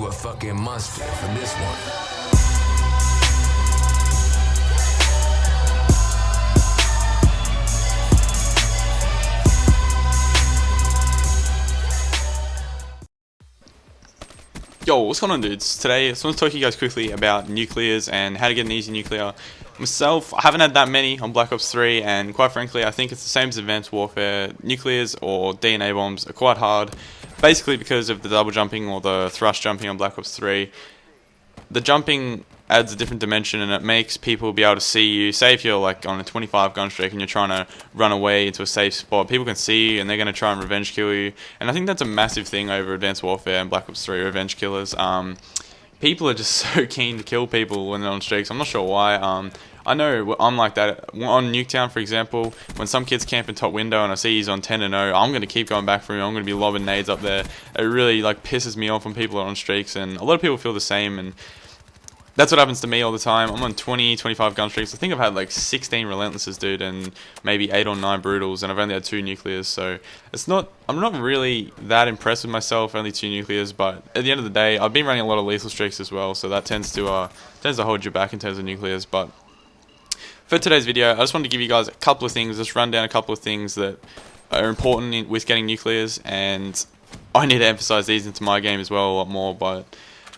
a fucking monster for this one. Yo, what's going on, dudes? Today, I just want to talk to you guys quickly about nuclears and how to get an easy nuclear. Myself, I haven't had that many on Black Ops 3, and quite frankly, I think it's the same as Advanced Warfare. Nuclears or DNA bombs are quite hard, basically because of the double jumping or the thrust jumping on Black Ops 3. The jumping adds a different dimension, and it makes people be able to see you. Say if you're like on a 25 gun streak and you're trying to run away into a safe spot, people can see you and they're going to try and revenge kill you. And I think that's a massive thing over Advanced Warfare and Black Ops 3 revenge killers. People are just so keen to kill people when they're on streaks. I'm not sure why. I know I'm like that on Nuketown, for example. When some kids camp in top window and I see he's on 10-0, I'm going to keep going back for him. I'm going to be lobbing nades up there. It really like pisses me off when people are on streaks, and a lot of people feel the same. And that's what happens to me all the time. I'm on 20, 25 gun streaks. I think I've had like 16 relentlesses, dude, and maybe 8 or 9 brutals, and I've only had 2 nuclears. So I'm not really that impressed with myself. Only 2 nuclears, but at the end of the day, I've been running a lot of lethal streaks as well. So that tends to hold you back in terms of nuclears. But for today's video, I just wanted to give you guys a couple of things, just run down a couple of things that are important with getting nuclears, and I need to emphasize these into my game as well a lot more. But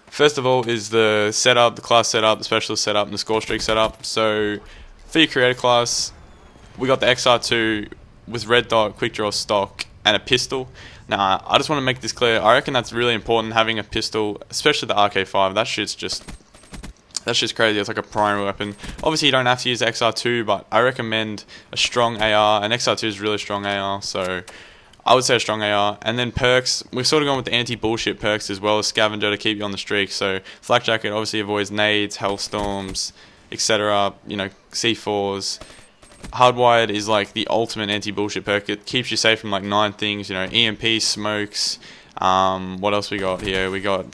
first of all is the setup, the class setup, the specialist setup, and the score streak setup. So for your creator class, we got the XR2 with red dot, quick draw stock, and a pistol. Now, I just want to make this clear. I reckon that's really important, having a pistol, especially the RK5. That's just crazy. It's like a primary weapon. Obviously, you don't have to use XR2, but I recommend a strong AR, and XR2 is really strong AR, so I would say a strong AR. And then perks, we've sort of gone with the anti-bullshit perks as well as Scavenger to keep you on the streak. So Flak Jacket obviously avoids nades, hellstorms, etc., C4s. Hardwired is like the ultimate anti-bullshit perk. It keeps you safe from like 9 things, EMP, smokes. What else we got here? We got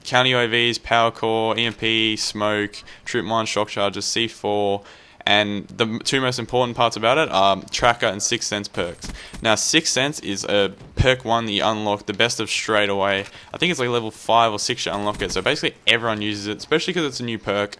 counter UAVs, power core, EMP, smoke, troop mine, shock charges, C4, and the 2 most important parts about it are tracker and 6th sense perks. Now, 6th sense is a perk 1 that you unlock the best of straight away. I think it's like level 5 or 6 you unlock it, so basically everyone uses it, especially because it's a new perk.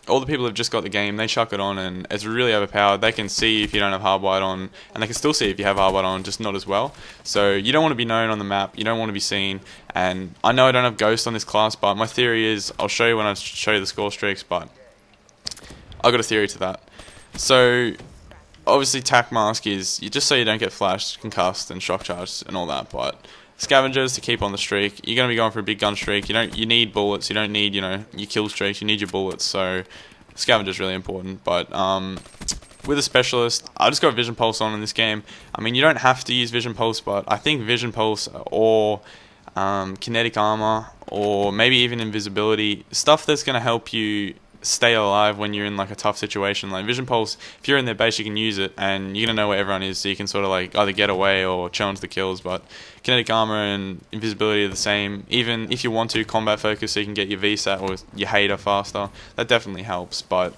All the people who've just got the game, they chuck it on, and it's really overpowered. They can see if you don't have hardwired on, and they can still see if you have hardwired on, just not as well. So you don't want to be known on the map, you don't want to be seen. And I know I don't have Ghost on this class, but my theory is, I'll show you when I show you the score streaks, but I've got a theory to that. So obviously tac mask is just so you don't get flashed, concussed, and shock charged and all that, but scavengers to keep on the streak. You're going to be going for a big gun streak. You need bullets. You don't need, your kill streaks. You need your bullets. So scavenger's really important. But with a specialist, I just got Vision Pulse on in this game. I mean, you don't have to use Vision Pulse, but I think Vision Pulse or kinetic armor or maybe even invisibility, stuff that's going to help you stay alive when you're in like a tough situation. Like Vision Pulse, if you're in their base, you can use it and you're gonna know where everyone is, so you can sort of like either get away or challenge the kills. But kinetic armor and invisibility are the same. Even if you want to combat focus, so you can get your VSAT or your hater faster, that definitely helps. But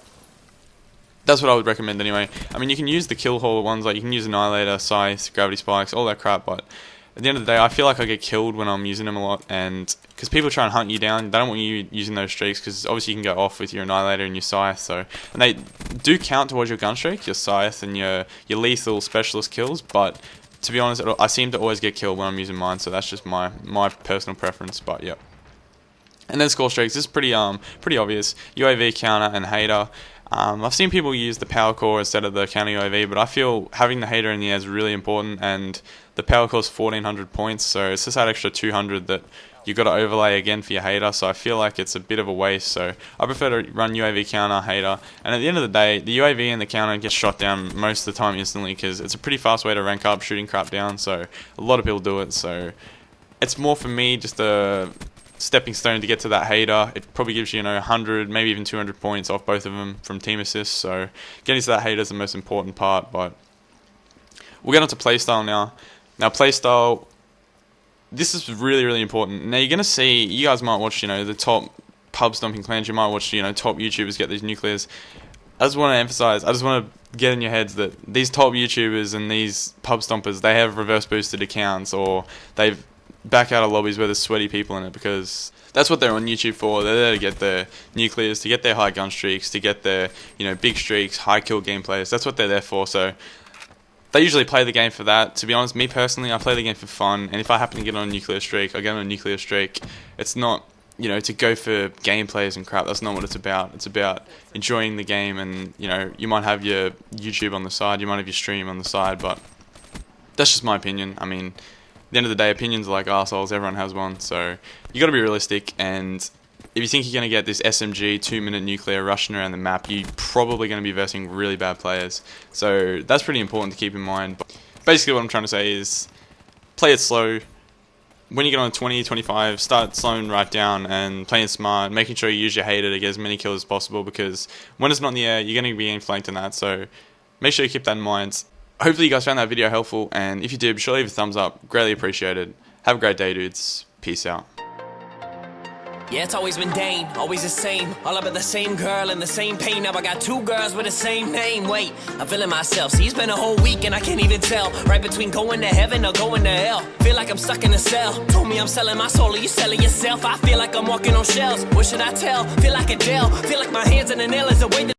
that's what I would recommend anyway. I mean, you can use the kill hauler ones, like you can use Annihilator, Scythe, Gravity Spikes, all that crap, but at the end of the day, I feel like I get killed when I'm using them a lot, and because people try and hunt you down, they don't want you using those streaks, because obviously you can go off with your Annihilator and your Scythe, and they do count towards your gun streak, your Scythe and your lethal specialist kills, but to be honest, I seem to always get killed when I'm using mine, so that's just my personal preference, but yeah. And then score streaks, this is pretty obvious. UAV, counter, and hater. I've seen people use the power core instead of the counter UAV, but I feel having the hater in the air is really important, and the power core is 1400 points, so it's just that extra 200 that you've got to overlay again for your hater, so I feel like it's a bit of a waste. So I prefer to run UAV, counter, hater, and at the end of the day, the UAV and the counter get shot down most of the time instantly, because it's a pretty fast way to rank up shooting crap down, so a lot of people do it, so it's more for me just a stepping stone to get to that hater. It probably gives you 100, maybe even 200 points off both of them from team assists, so getting to that hater is the most important part. But we'll get on to playstyle now. Now playstyle, this is really, really important. Now you're going to see, you guys might watch, the top pub stomping clans, you might watch, top YouTubers get these nuclears. I just want to emphasize, I just want to get in your heads that these top YouTubers and these pub stompers, they have reverse boosted accounts, or they've back out of lobbies where there's sweaty people in it, because that's what they're on YouTube for. They're there to get their nuclears, to get their high gun streaks, to get their, big streaks, high kill gameplays. That's what they're there for. So they usually play the game for that. To be honest, me personally, I play the game for fun, and if I happen to get on a nuclear streak, I get on a nuclear streak. It's not, to go for gameplays and crap. That's not what it's about. It's about enjoying the game, and, you might have your YouTube on the side, you might have your stream on the side, but that's just my opinion. I mean, at the end of the day, opinions are like arseholes. Everyone has one, so you got to be realistic. And if you think you're going to get this SMG 2-minute nuclear rushing around the map, you're probably going to be versing really bad players. So that's pretty important to keep in mind. But basically, what I'm trying to say is play it slow. When you get on 20, 25, start slowing right down and playing smart, making sure you use your hater to get as many kills as possible, because when it's not in the air, you're going to be getting flanked in that. So make sure you keep that in mind. Hopefully you guys found that video helpful, and if you did, be sure to leave a thumbs up. Greatly appreciated. Have a great day, dudes. Peace out. Yeah, it's always been Dane, always the same. All about the same girl and the same pain. Now I got 2 girls with the same name. Wait, I'm feeling myself. See, it's been a whole week and I can't even tell. Right between going to heaven or going to hell. Feel like I'm stuck in a cell. Told me I'm selling my soul, are you selling yourself? I feel like I'm walking on shells. What should I tell? Feel like Adele. Feel like my hands in the nail is the way that